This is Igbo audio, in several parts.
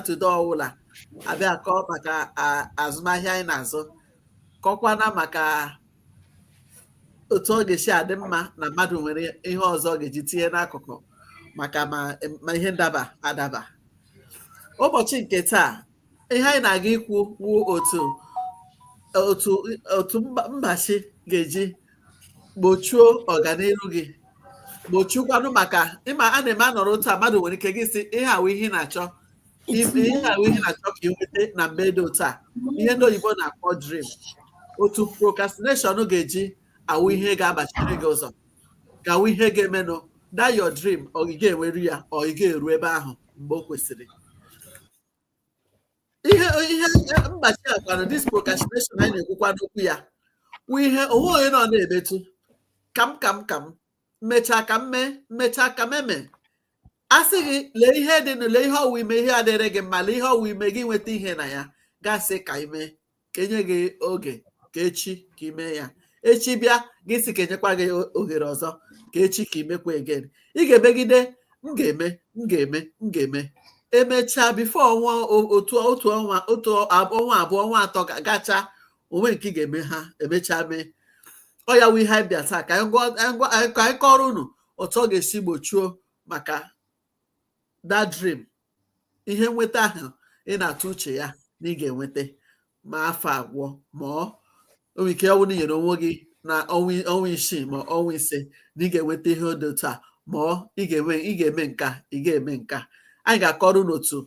Satọde ọwụla abịa kọọ maka azụmahịa anyị na-azụ, kọkwana maka otu ọ ga-esi adị mma na mmadụ nwere ihe ọzọ ọ ga-eji tinye n'akụkụ maka ma ihe ndaba adaba. Ụbọchị nke taa, ihe anyị na-aga ikwu wu otu mbachi ga-eji gbochuo ọganihu gị, gbochukwanụ maka ịma a na-eme anọrọ otu a, mmadụ nwere ike gị sị ihe awụ ihe na-achọ ka ị nweta na mgbe dị otu a, ihe ndị oyibo na-akpọ dream. Otu procrastination ga-eji awụ ihe ga-agbachiri gị ụzọ, ga-awụ ihe ga-emenụ that your dream, ọ ị ga-enweru ya, ọ ị ga-eru ebe ahụ mgbe o kwesịrị. Ihe mgbachi akwanụ this procrastination anyị na-ekwukwa n'okwu ya wụ ihe onwe onye nọ na-emetụ kam mechaa ka eme. A sị gị lee ihe dị nụ, lee ihe ọwụ ime, ihe adịrị gị mma, lee ihe ọwụ ime gị nweta ihe na ya, gasị ka ime, ka enye gị oge ka echi ka ime ya. Echi bịa gị sị ka enyekwa gị ohere ọzọ ka echi ka imekwa again. Ị ga-emegide m ga-eme emechaa bifo ọnwa ọnwa abụọ ọnwa atọ gacha, onwe nke ị ga-eme ha emechaa mee. Ọ ya wụ ihe anyị bịa taa ka anyị kọrọ unu otu ọ ga-esi gbochuo maka that dream, ihe nweta ahụ ị na-atụ uche ya na ị ga-enweta ma afọ agwọ ma ọ nwere ike ọnwụ nyere onwe gị na ọnwa isii ma ọnwa ise na ị ga-enweta ihe dị otu a, ma ọ ị ga-eme nka ị ga-eme nka. Anyị ga-akọrọ n'otu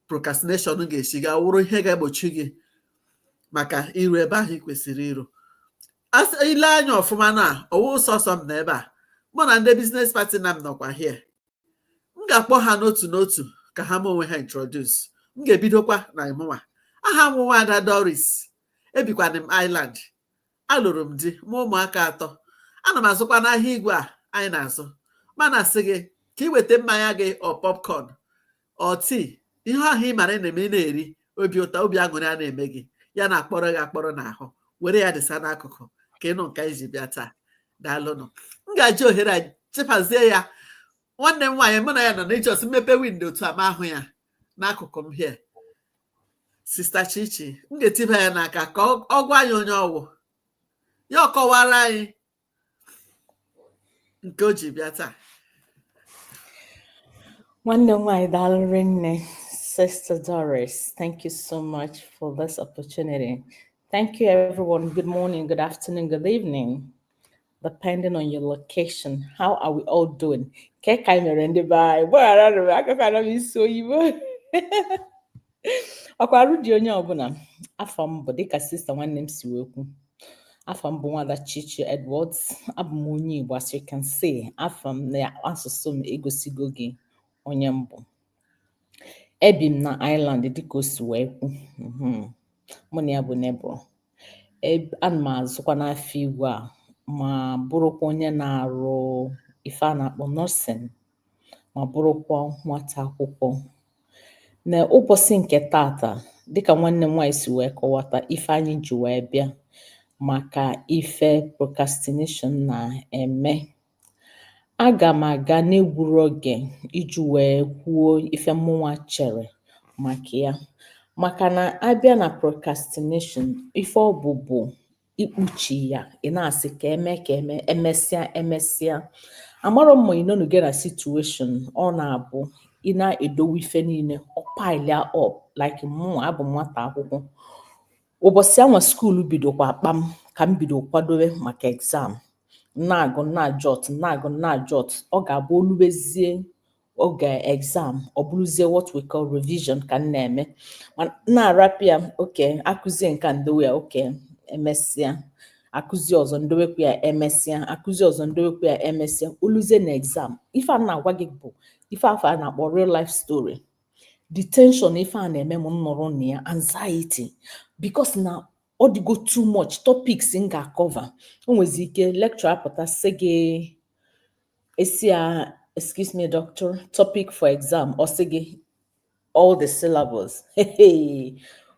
procrastination ga-esi ga wụrụ ihe ga-egbochi gị maka iru ebe ahụ ị kwesịrị iru. Ile anya ọfụma na ọwụ sọsọ m na ebe a, mụ na ndị biznes partner m nọkwa here. M ga-akpọ ha n'otu n'otu ka ha ma onwe ha introduce. M ga-ebidokwa na ịmụnwa. Aha m Nwada Doris, ebikwana m Island, alụrụ m di, mụ ụmụaka 3. Ana m azụkwa n'ahịa igwe a anyị na-azụ. Mana sị gị ka ị weta mmanya gị ọ popcorn ọ tii, ihe ahụ ị mara na-eme na-eri, obi ụtọ obi aṅụrị a na-eme gị, ya na-akpọrọ gị akpọrọ n'ahụ, were ya dịsa n'akụkụ ka ịnụ nke iji bịa taa. Daalụnụ. M ga-eji ohere a chepazie ya. Nwanne m nwaanyị mụ na ya nọ na ijos mmepe windo otu ama ahụ ya n'akụkụ m hie, Sista Chichi. M ga-etiba ya n'aka ka ọ gwa anyị onye ọwụ ya, ọ kọwara anyị nke o ji bịa taa. Nwanne nwanyị daalụ rinne, Sister Doris. Thank you so much for this opportunity. Thank you, everyone. Good morning, good afternoon, good evening, depending on your location. How are we all doing? Ọkwarụ dị onye ọbụla. Afọ m bụ dịka sista nwanne m si wee kwu. Afọ m bụ Nwada Chichi Edwards. Abụ m onye Igbo, as you can see. Afọ m na asụsụ m egosigo gị onye m bụ. Ebi m na Island dịka o si wee kwu. Mụ na ya bụ nebo. Ana m azụkwa n'afọ igwe a ma bụrụkwa onye na-arụ ife a na-akpọ nursing, ma bụrụkwa nwata akwụkwọ. Na ụbọchị nke tata, dịka nwanne m nwaanyị si wee kọwata, ife anyị ji wee bịa maka ife procrastination na-eme. Aga m aga n'egwuru oge iji wee kwuo ife mụnwa chere maka ya. Maka na abịa na procrastination, ife ọ bụ ikpuchi ya, ị na-asị ka eme, emesịa. Amarọ mma ị nọ na situation ọ na-abụ ị na-edowe ife niile, ọ pile up like mụnwa abụ nwata akwụkwọ. Ụbọchị anwa skuulu bidokwa akpa m ka m bido kwadobe maka exam. Na-agụ na-ajot, ọ ga-abụ olubezie oge exam, ọ bụrụzie what we call revision ka m na-eme. Na-arapịa, oke akụzie nke ndowe ya, oke emesịa, akụzi ọzọ ndowekwa ya, emesịa, akụzi ọzọ ndowekwa ya, emesịa, oluzie na exam. Ife a na-agwa gị bụ ife afọ a na-akpọ real life story. The tension ife a na-eme m nọrọ na ya, anxiety, because na ọ dịgo too much topics m ga-cover. O nwezi ike lecture apụta sị gị esi a excuse me doctor, topic for exam, ọ sị gị all the syllables.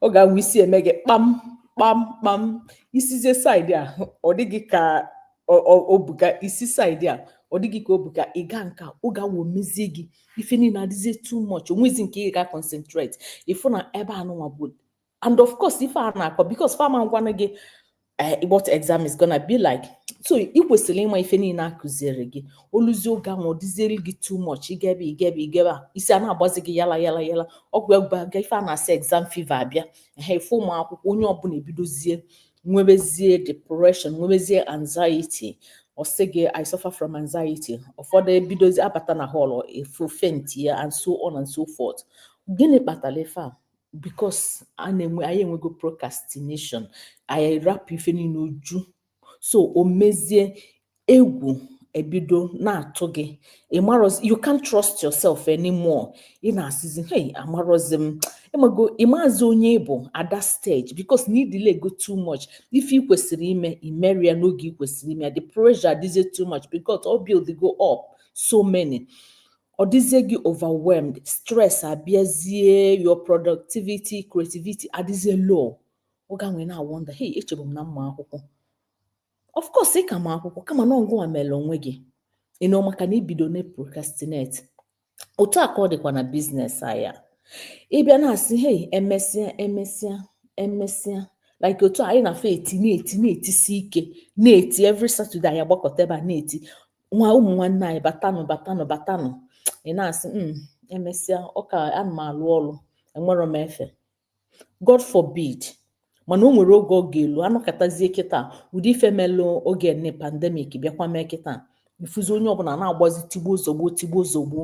Ọ ga-anwe isi eme gị kpam isizie side a, ọ dịghị ka o buga isi side a, ọ dịghị ka ọ bụ ka ị ga nka oge awo mezie gị ife niile adịzie too much onwezi nke ị ga concentrate ịfụ na ebe anụnwa bụ and of course ife a na-akọ because fama ngwana gị what exam is gonna be like so ị kwesịrị ịma ife niile akụziere gị oluzi oge ahụ ọ dịziere gị too much igebe isi a na-agbazi gị yala ọgwụ ga ife a na-asị exam fever abịa ife ụmụ akwụkwọ onye ọbụla ebidozie nwebezie depression nwebezie anxiety ọ sị gị I suffer from anxiety ụfọdụ ebidozi abata na hall efu faint ya and so on and so forth gịnị kpatara ife a because anyị enwego procrastination anyị rapụ ife niile uju so o mezie egwu ebido na-atụ gị you can't trust yourself anymore ị na-asịzi hey amarozi m ịmazi onye bụ at that stage because need delay go too much ife ị kwesịrị ime imeria n'oge ị kwesịrị ime the pressure adịzie too much because all build go up so many ọ dịzie gị overwhelmed stress abịazie your productivity creativity adịzie low oge nwere na wonder hey echebe m na mma akwụkwọ of course ị ka ma akwụkwọ kama na ọgụ mere onwe gị maka na ibido na procrastinate otu a ka ọ dịkwa na business aya ịbịa na-asị hey emesịa like otu anyị na-afọ na-etisi ike na-eti every Saturday anyị agbakọta ebe a na-eti ụmụ nwanne anyị batanụ ị na-asị emesịa ọka ana m alụ ọrụ enwero m efe God forbid mana o nwere oge ọ ga-elu anọkọtazie kịta ụdị ife melụ oge nne pandemic bịakwa mee kịta ifuzi onye ọbụla na-agbazi tigbo zogbo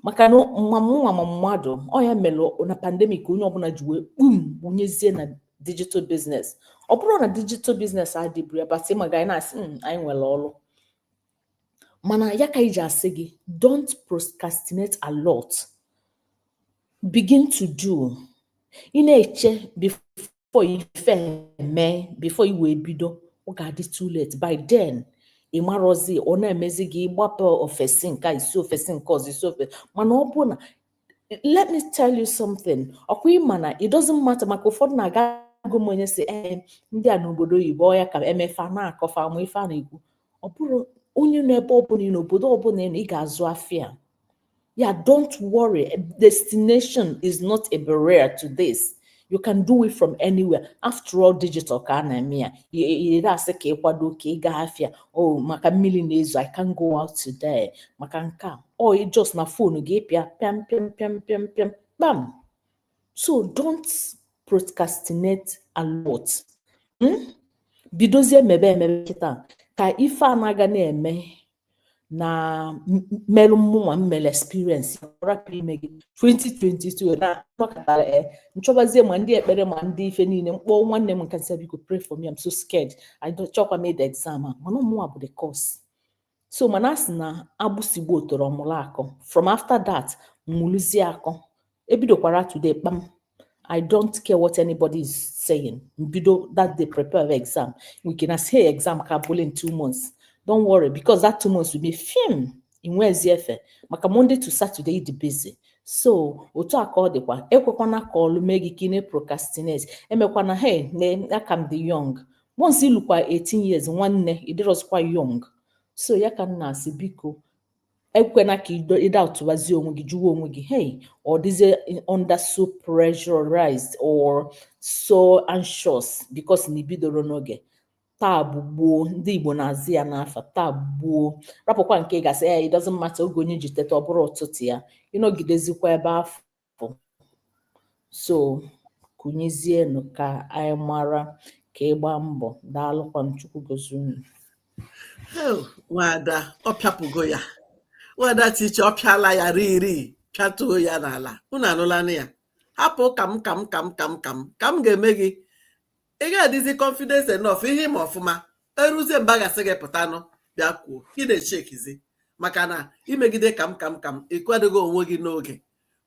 maka na mma mmadụ ọ ya melụ na pandemic onye ọbụla ji wee bunyezie na digital business ọ bụrụ na digital business adịburu abasị maga anyị na-asị anyị nwere ọrụ mana ya ka iji asị gị don't procrastinate a lot begin to do ị na-eche before ife eme before iwe bido ọ ga-adị too late by then ị marozi ọ na-emezi gị ịgbapụ ofesi nke isi ofesi nke ọzọ isi ofesi mana ọ bụ na let me tell you something ọkwa ịma na it doesn't matter maka ụfọdụ na-aga agụ onye si ndị a n'obodo oyibo ya ka emefe na-akọfa ama ife a na-ekwu ọ bụrụ onye n'ebe ọbụla n'obodo ọbụla ị ga-azụ afịa ya don't worry destination is not a barrier to this you can do it from anywhere after all digital ka a na-eme ya ire asị ka ịkwado ka ị gaa afịa maka mmiri na-ezo I can go out today maka nke a just na phone gị pịa pịam bam so don't procrastinate a lot bidozie mebe kịta ka ife anaga na-eme na melụ mmụnwa mmele experience rapụ ime gị 2022 na nọkọtara nchọbazie ma ndị ekpere ma ndị ife niile mkpọ nwanne m nke nsị biko pray for me I'm so scared I don't chọkwa made the exam mana ụmụnwa bụ the course so mana asị na agbụsigbo toro ọmụrụ akọ from after that mmụlụzie akọ ebidokwara today kpam I don't care what anybody is saying bido that they prepare exam we can say exam ka bụle in 2 months don't worry because that 2 months will be film in where's efe maka Monday to Saturday dị busy so otu aka ọ dịkwa ekwekwana ka ọlụ mee gị kine procrastinate emekwana hey na aka m dị young once ilukwa 18 years nwanne ịdịrọzikwa young so ya ka nna asị biko ekwena ka ịda ụtụwazi onwe gị jụwa onwe gị hey or dịzie under so pressurized or so anxious because na ibidoro n'oge taa bụ gboo ndị Igbo na-azị ya n'afa taa gboo rapụkwa nke gasị it doesn't matter oge onye ji teta ọ bụrụ ụtụtụ ya ịnọgidezikwa ebe afọ so kụnyezienụ ka anyị mara ka ịgba mbọ daalụkwa m Chukwu gozie unu nwada ọ pịapụgo ya nwada Chichi ọ pịala ya riri pịatuo ya n'ala unu anụlanụ ya hapụ ka m ga-eme gị ị ga-adịzi confidence enough ihe ịma ọfụma eruzie mba gasị gị pụtanụ bịa kwuo ị na-echekizi maka na imegide ka m ịkwadogo onwe gị n'oge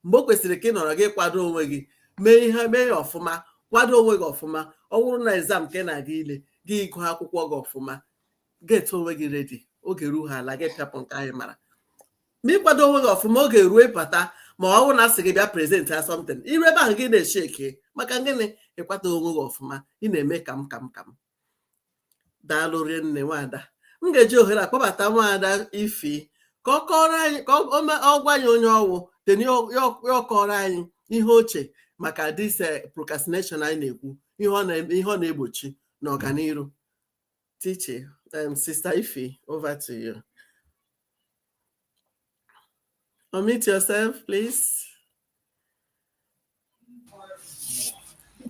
mgbe o kwesịrị ka ị nọrọ gị kwado onwe gị mee ya ọfụma kwado onwe gị ọfụma ọ bụrụ na exam nke na-aga ile gị ịgụ akwụkwọ gị ọfụma get onwe gị ready oge ruo ha ala gị pịapụ nke anyị mara ma ịkwado onwe gị ọfụma oge ruo ịpata ma ọ bụrụ na asị gị bịa present ya something iru ebe ahụ gị na-esheke maka gịnị ịkwado onwe gị ọfụma ị na-eme ka m daalụ rinne nwada m ga-eji ohere akpọbata nwaada Ifi ka ọ kọrọ anyị ka ọ gwa anyị onye ọwụ then ya kọrọ anyị ihe oche maka this procrastination anyị na-ekwu ihe ọ na-egbochi n'ọganiru. Teaching, Sister Ifi, over to you. Unmute yourself, please.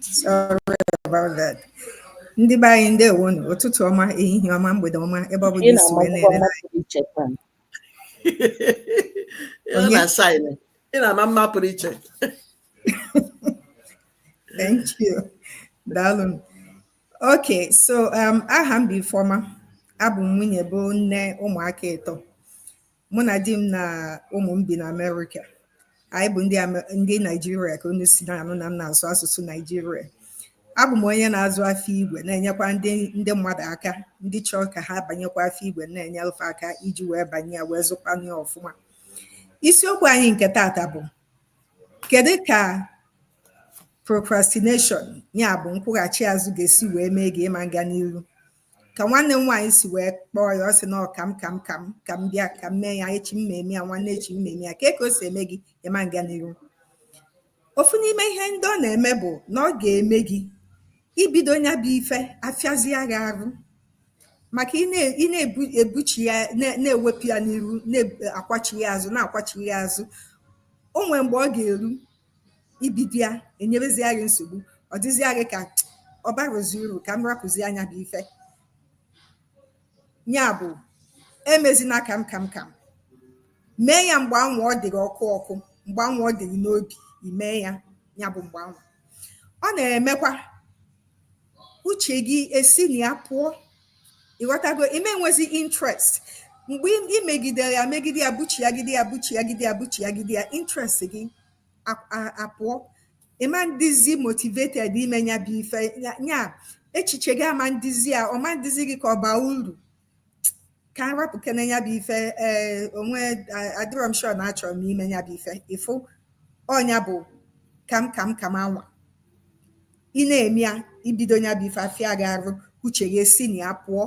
Sorry about that. Ndị be anyị ndewo nụ, ụtụtụ ọma, ehihie ọma, mgbede ọma, ebe ọ bụla isi wee na-ele ị na-ama mma pụrụ iche. Thank you. Daalụ. Okay, so aha m bụ Ifeoma, abụ m nwunye bụ nne ụmụaka ịtọ. Mụ na di m na ụmụ m bi na Amerịka. Anyị bụ ndị Naijiria ka unu si na-anụ na m na-asụ asụsụ Naijiria. Abụ m onye na-azụ afọ igwe na-enyekwa ndị mmadụ aka, ndị chọrọ ka ha banyekwa afọ igwe na-enyefe aka iji wee banye ya wee zụkwanụ ya ọfụma. Isiokwu anyị nke taata bụ kedu ka procrastination ya bụ nkwụghachi azụ ga-esi wee mee gị ịma nga n'iru. Ka nwanne m nwaanyị si wee kpọọ ya, ọ sị na ka m bịa ka m mee ya, echi m eme ya, nwanne echi m eme ya, ka o si eme gị ịma nga n'iru. Ofu n'ime ihe ndị ọ na-eme bụ na ọ ga-eme gị ibido nya bụ ife afịazi gị arụ, maka ị na-ebuchi ya na-ewepụ ya n'iru, na-akwachi ya azụ na-akwachi ya azụ. O nwere mgbe ọ ga-eru ibido ya enyebezi gị nsogbu, ọ dịzi gị ka ọ barụzi uru ka m rapụzi anya bụ ife. Ya bụ emezina ka m mee ya mgbe anwa ọ dịrị ọkụ mgbe anwa ọ dịrị n'obi imee ya. Ya bụ mgbe anwa ọ na-emekwa uche gị esi na ya pụọ, ịghọtago, ime nwezi interest. Mgbe ị megidere ya megide ya buchiagide ya interest gị apụọ, ịma ndịzi motivated ime ya bụ ife. Ya echiche gị ama ndịzi ya ọma ndịzi gị ka ọ baa uru ka m rapụ kene ya bụ ife. Onwe adịrọ m sure na achọrọ m ime ya bụ ife. Ịfụ ọnya bụ kam anwa ị na-eme ya, ibido ya bụ ife afịa gị arụ, uche gị esi na ya pụọ.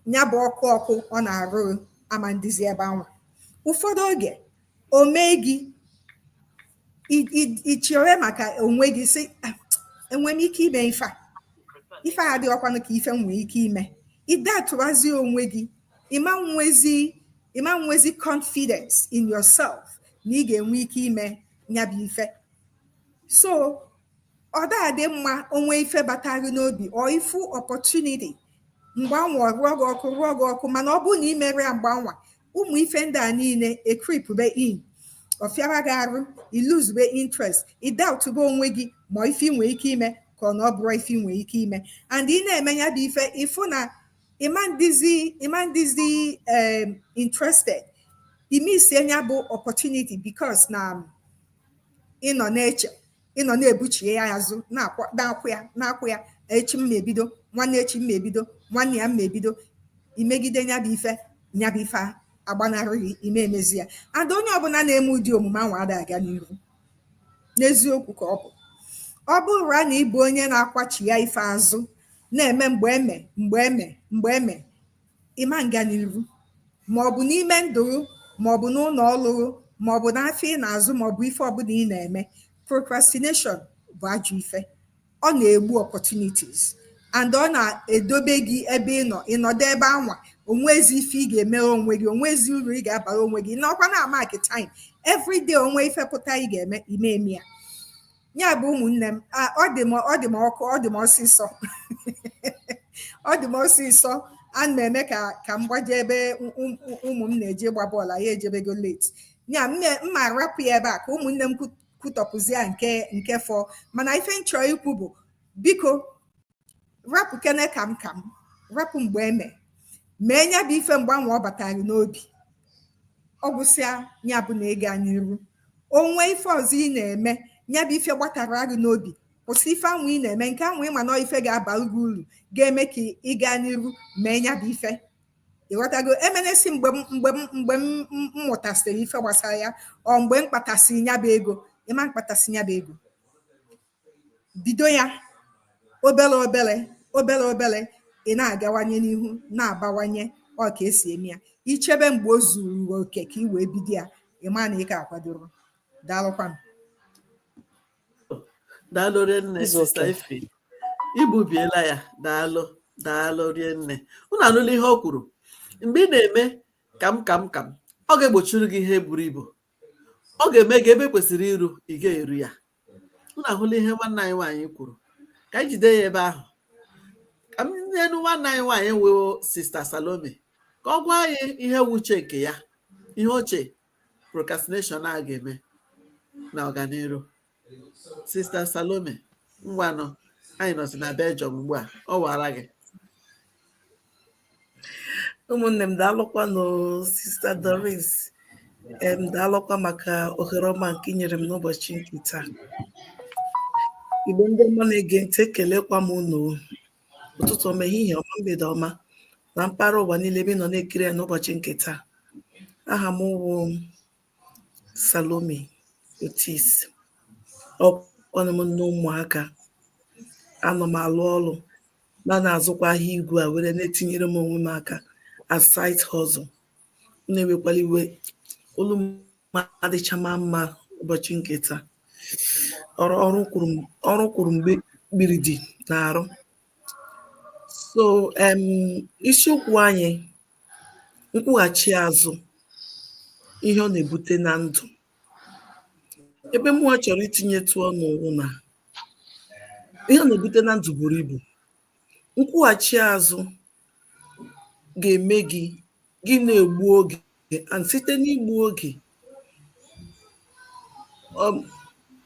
Ya bụ ọkụ ọ na-arụ ama ndịzi ebe anwa. Ụfọdụ oge o mee gị ichere maka onwe gị sị enwe m ike ime ife a dị ọkwanụ ka ife nwee ike ime. Ịdatụrazi onwe gị, ịma nwezi confidence in yourself na ị ga-enwe ike ime ya bụ ife. So ọ dị mma onwe ife batara n'obi ọ ifu opportunity mgbanwe rụọ gị ọkụ, mana ọ bụrụ na ị mere ya mgbanwe, ụmụ ife ndị a niile ekripube in, ọfịara gị arụ, iluzube interest, ịdaụtụbe onwe gị ma ife ị nwee ike ime ka ọ na ọ bụrụ ife ị nwee ike ime. And ị na-eme ya bụ ife ịfụ na ịma ndịzi interested, ime isi ya bụ opportunity because na ịnọ na-eche, ịnọ na-ebuchie ya azụ na-akwụ ya echi m ebido, nwanne echi m ebido, nwanne ya m ebido. Imegide ya bụ ife agbanarịghị ime emezi ya. And onye ọbụla na-eme ụdị omume anwa ada aga n'iru. N'eziokwu ka ọ bụrụ na ịbụ onye na-akwachi ya ife azụ na-eme mgbe eme ịma nga n'iru, maọbụ n'ime ndụ, maọbụ n'ụlọ ọlụrụ, maọbụ n'afọ ị na-azụ, maọbụ ife ọbụla ị na-eme. Procrastination bụ ajọ ife. Ọ na-egbu opportunities and ọ na-edobe gị ebe ịnọdụ ebe anwa, onwezi ife ị ga-emere onwe gị, onwezi uru ị ga-abara onwe gị, n'ọkwa na mark time everyday onwe ife pụta ị ga-eme ime ya. Ya bụ ụmụnne m, ọ dị m ọkụ, ọ dị m ọsịsọ ọ dị m ọsịsọ. A na-eme ka m gbaje ebe ụmụ m na-eje gba bọọlụ, ya ejebego late. Ya mma rapụ ya ebe a ka ụmụnne m kwutọpụzi ya nke fọ. Mana ife m chọrọ ikwu bụ biko rapụ kene kam rapụ mgbe mee ya bụ ife mgbanwe ọ batara n'obi. Ọ gwụsịa ya bụ na ịga n'iru. Onwe ife ọzọ ị na-eme ya bụ ife gbatara gị n'obi, kwụsị ife anwụ ị na-eme, nke anwụ ịma na ife ga-abara gị uru, ga-eme ka ị gaa n'iru mee ya bụ ife. Ịghọtago, emenesi mgbe m mụtasịrị ife gbasara ya, ọ mgbe m kpatasịrị ya bụ ego, ịma mkpatasị ya bụ ego, bido ya obere ị na-agawanye n'ihu na-abawanye ọ ka esi eme ya ichebe mgbe o zuru oke ka ị wee bido ya ịma na ị ka akwadoro daalụkwanụ daalụ rinne sista Ife igbubiela ya daalụ rinne unu anụla ihe o kwuru mgbe ị na-eme kam ọ ga-egbochiri gị ihe buru ibu ọ ga-eme gị ebe kwesịrị iru ị ga-eru ya unu ahụla ihe nwanne anyị nwaanyị kwuru ka anyị jide ya ebe ahụ ka m nyenu nwanne anyị nwaanyị wee sista Salome ka ọ gwa anyị ihe wuche nke ya ihe oche procrastination a ga-eme na ọganiru sista Salome ngwanụ anyị nọzi na Belgium ugbu a ọ wara gị ụmụnne m daalụkwanụ sista Doris daalụkwa maka ohere ọma nke nyere m n'ụbọchị nke taa igbo ndị ọma na-ege ntị ekelekwa m unu ụtụtụ ọma ehihie ọma mgbede ọma na mpaghara ụwa niile ebe nọ na-ekiri ya n'ụbọchị nke taa aha m wụ Salome Otis ọkwanụ m nne ụmụaka anọ m alụ ọrụ na-azụkwa ahịa igwe a were na-etinyere m onwe m aka as side hustle na-ewekwala iwe olu m adịcha mma ụbọchị nke taa ọrụ kwuru mgbe kpiridi na-arụ so isiokwu anyị nkwụghachi azụ ihe ọ na-ebute na ndụ ebe mụnwa chọrọ itinyetụ ọnụ na ihe ọ na-ebute na ndụ buru ibu nkwụghachi azụ ga-eme gị na-egbu oge and site n'igbu oge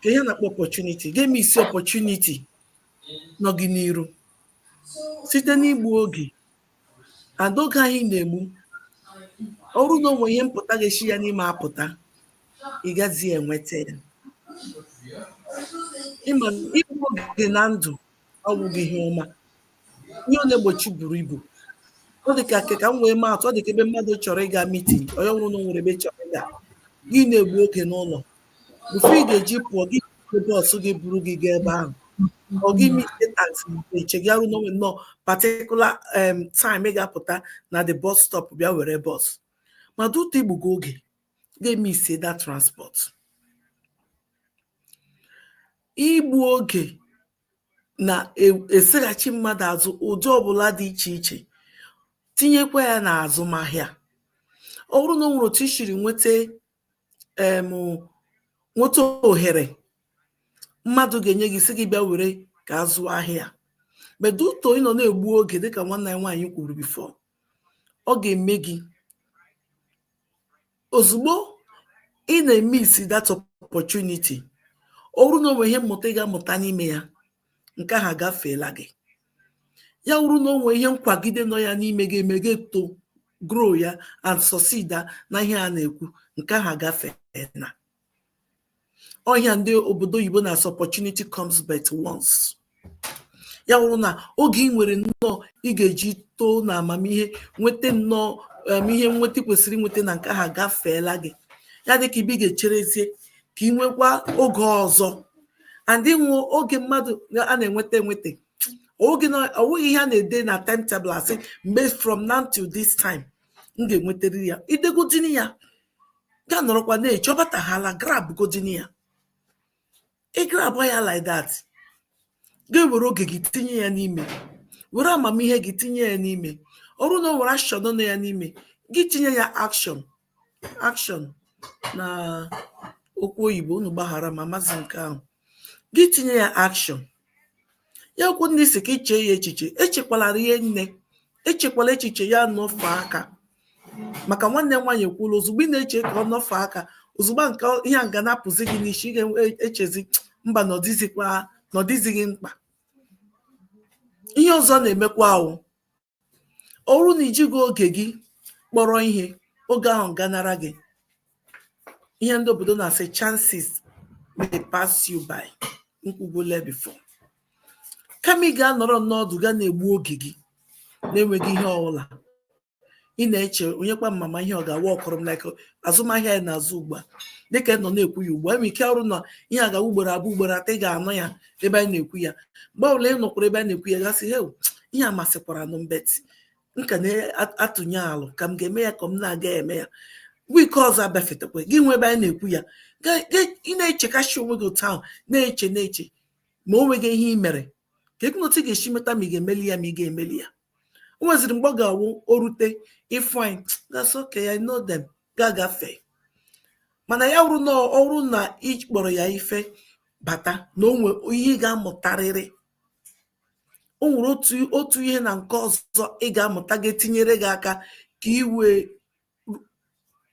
ihe na-akpọ opportunity ga-eme isi opportunity nọ gị n'iru site n'igbu oge and oge anyị na-egbu ọrụ na onwe ihe mpụta ga-esi ya n'ime apụta ị gazi enweta ya ịma igbu oge na ndụ ọgwụghị ihe ọma ihe ọ na-egbochi buru ibu ọ dị ka m wee maa atụ ọ dị ka ebe mmadụ chọrọ ịga mitin onye ọrụ na nwere ebe chọrọ ịga gị na-egbu oge n'ụlọ bụfe ị ga-eji pụọ gị bọọsụ gị buru gị gaa ebe ahụ ọ gị mite taxi eche gị arụ n'onwe nnọọ particular time ị ga-apụta na the bus stop bịa were bọs ma dute igbugo oge ga-eme ise that transport igbu oge na-eseghachi mmadụ azụ ụdị ọbụla dị iche iche tinyekwa ya na azụmahịa ọ bụrụ na o nwere otu ishiri nweta ohere mmadụ ga-enye gị sị gị bịa were ka azụ ahịa beduto ị nọ na-egbu oge dịka nwanne anyị nwaanyị kwuru bifo ọ ga-eme gị ozugbo ị na-eme isi that opportunity ọ bụrụ na o nwere ihe mmụta ị ga-amụta n'ime ya nke ahụ agafeela gị ya wụrụ na o nwere ihe nkwagide nọ ya n'ime gị eme gị to grow ya and succeed na ihe a na-ekwu nke ahụ agafeela ọhịa ndị obodo oyibo na-asị opportunity comes but once ya wụrụ na oge ị nwere nnọọ ị ga-eji too na amamihe nweta nnọọ ihe nweta kwesịrị nweta na nke ahụ agafeela gị ya dịka ibe ị ga-echerezie ka ị nwekwa oge ọzọ and ịnwụ oge mmadụ a na-enweta oge ọwụghị ihe a na-ede na timetable asị mgbe from now till this time m ga-enwetarịrị ya idegodini ya ga nọrọkwa na-eche ọbataghala grab godini ya ịgrab ya like that ga-ewere oge gị tinye ya n'ime were amamihe gị tinye ya n'ime ọrụ na o nwere action nọ ya n'ime gị tinye ya action na okwu oyibo unu gbaghara ma mazi nke ahụ gị tinye ya action ya okwu ndị si ka iche ya echiche echekwalara ihe nne echekwala echiche ya nọfe aka maka nwanne nwaanyị ekwuola ozugbo ị na-eche ka ọ nọfe aka ozugbo nke ihe a ga na-apụzi gị n'isi ị ga-echezi mba n'ọdịzighị mkpa ihe ọzọ na-emekwa ahụ ọrụ na ijighị oge gị kpọrọ ihe oge ahụ ganara gị ihe ndị obodo na-asị chances may pass you by nkwugole before kama ị ga-anọrọ n'ọdụ ga na-egbu oge gị na-enweghị ihe ọbụla ị na-eche onye kwa mama ihe ọ ga-awa ọkọrọ m like azụmahịa ya na-azụ ugbu a dịka nọ na-ekwu ya ugbu a nwere ike ọrụ na ihe agawa ugboro abụọ ugboro atọ ị ga-anọ ya ebe anyị na-ekwu ya mgbe ọbụla ị nọkwara ebe anyị na-ekwu ya gasị he ihe amasịkwara nụ mbeti nka na-atụnye alụ ka m ga-eme ya ka m na-aga eme ya wiki ọzọ abịafetakwa gị nwe ebe anyị na-ekwu ya ị na-echekachi onwe gị otu ahụ na-eche ma o nweghị ihe ị mere ka ekwunọtụ ị ga-esi meta ma ị ga-emeli ya ma ị ga-emeli ya. O nweziri mgbe ọ ga-awụ o rute ịfụ anyị gasị oke ya know them ga-agafe mana ya wụrụ na ọrụ na ịkpọrọ ya ife bata na onwe ihe ị ga-amụtarịrị o nwere otu ihe na nke ọzọ ị ga-amụta ga-etinyere gị aka ka iwe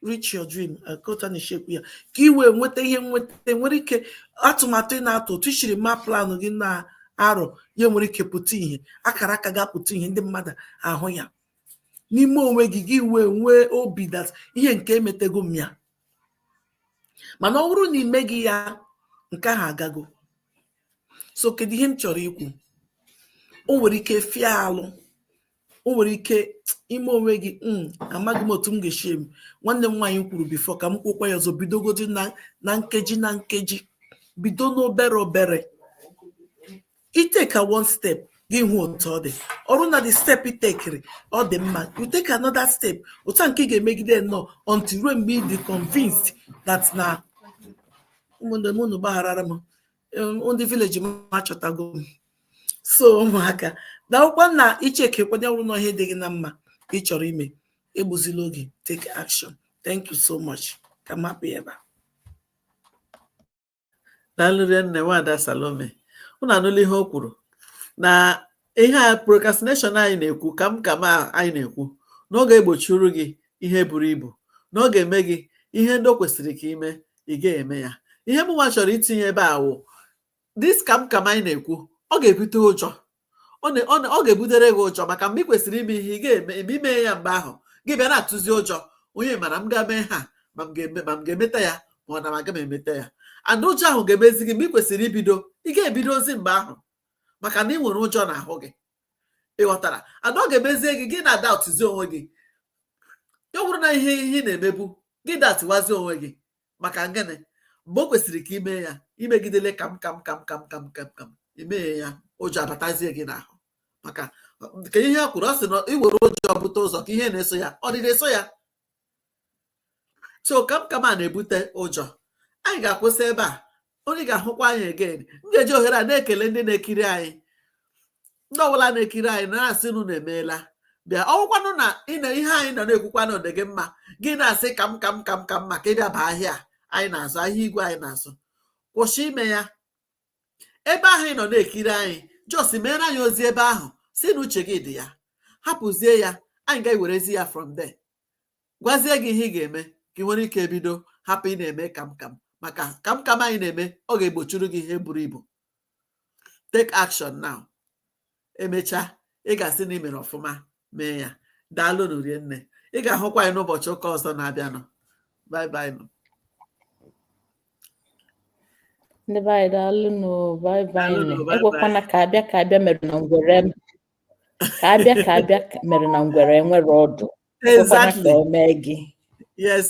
reach your dream akota na-eshekwu ya ka iwe nweta ihe nweta nwere ike atụmatụ ị na-atụ otu ichiri ma planụ gị na-arọ ya nwere ike pụta ihe akara aka ga-apụta ihe ndị mmadụ ahụ ya n'ime onwe gị gị wee nwee obi dat ihe nke emetego m ya mana ọ bụrụ na ime gị ya nke ahụ agago. So kedu ihe m chọrọ ikwu? O nwere ike fịa alụ, o nwere ike ime onwe gị amaghị m otu m ga-esi eme. Nwanne m nwaanyị kwuru bifo ka m kwụkwa ya ọzọ bidogodi na nkeji bido n'obere obere iteka one step gị hụ otu ọ dị ọrụ na the step itekiri ọ dị mma you take another step otu nke ị ga-emegide nnọọ until ruo mgbe ị dị convinced that na ụmụnne m unu gbagharara m ndị village m achọtago m. So ụmụaka na akwụkwọ na ichekekwenye ọrụ na ihe dị gị na mma ị chọrọ ime egbuzila oge take action. Thank you so much. Ka m hapụ ebe a. Daalụ nne Nwaada Salome. Unu anụla ihe o kwuru na ihe a procrastination anyị na-ekwu ka anyị na-ekwu na ọ ga-egbochiri gị ihe buru ibu na ọ ga-eme gị ihe ndị o kwesịrị ka ime ị ga-eme ya. Ihe mụnwa chọrọ itinye ebe a wụ dis ka anyị na-ekwu ọ ga-ebute ụjọ ọ ga-ebutere gị ụjọ maka mgbe ị kwesịrị ime ihe ị ga-eme ime ya mgbe ahụ gị bịa na-atụzi ụjọ onye mara m ga-eme ha ma m ga-emeta ya ma ọ na m aga m emeta ya and ụjọ ahụ ga-emezi gị mgbe ị kwesịrị ibido ị ga-ebidozi mgbe ahụ maka na ị nwere ụjọ n'ahụ gị ịghọtara and ọ ga-emezie gị na adaụtụzi onwe gị ya bụrụ na ihe ị na-emebu gị datịwazi onwe gị maka gịnị mgbe o kwesịrị ka ime ya imegidele kam imee ya ụjọ abatazie gị n'ahụ maka ka ihe a kwuru ọ sị na ị were ụjọ bute ụzọ ka ihe na-eso ya ọ dị na-eso ya so kam a na-ebute ụjọ. Anyị ga-akwụsị ebe a onye ga-ahụkwa anyị again. M ga-eji ohere a na-ekele ndị na-ekiri anyị ndị ọbụla na-ekiri anyị na-asị nụ na-emeela bịa ọgwụkwanụ na ihe anyị nọ na-ekwukwa na ọdị gị mma gị na-asị kam maka ịbịaba ahịa anyị na-azụ ahịa igwe anyị na-azụ kwụsị ime ya ebe ahụ ị nọ na-ekiri anyị jos meere anyị ozi ebe ahụ si na uche gị dị ya hapụzie ya anyị ga-ewerezi ya from there gwazie gị ihe ị ga-eme ka ị nwere ike bido hapụ ị na-eme kam maka kam anyị na-eme ọ ga-egbochiri gị ihe buru ibu. Take action now. Emechaa ị ga-asị na imere ọfụma mee ya. Daalụ nụ rinne. Ị ga-ahụkwa anyị n'ụbọchị ụka ọzọ na-abịanụ. Bye bye nụ. Ndị be anyị daalụ nụ bye bye nụ. Egwekwana ka abịa mere na ngwere mere na ngwere enwere ọdụ. Egwekwana ka o mee gị. Yes.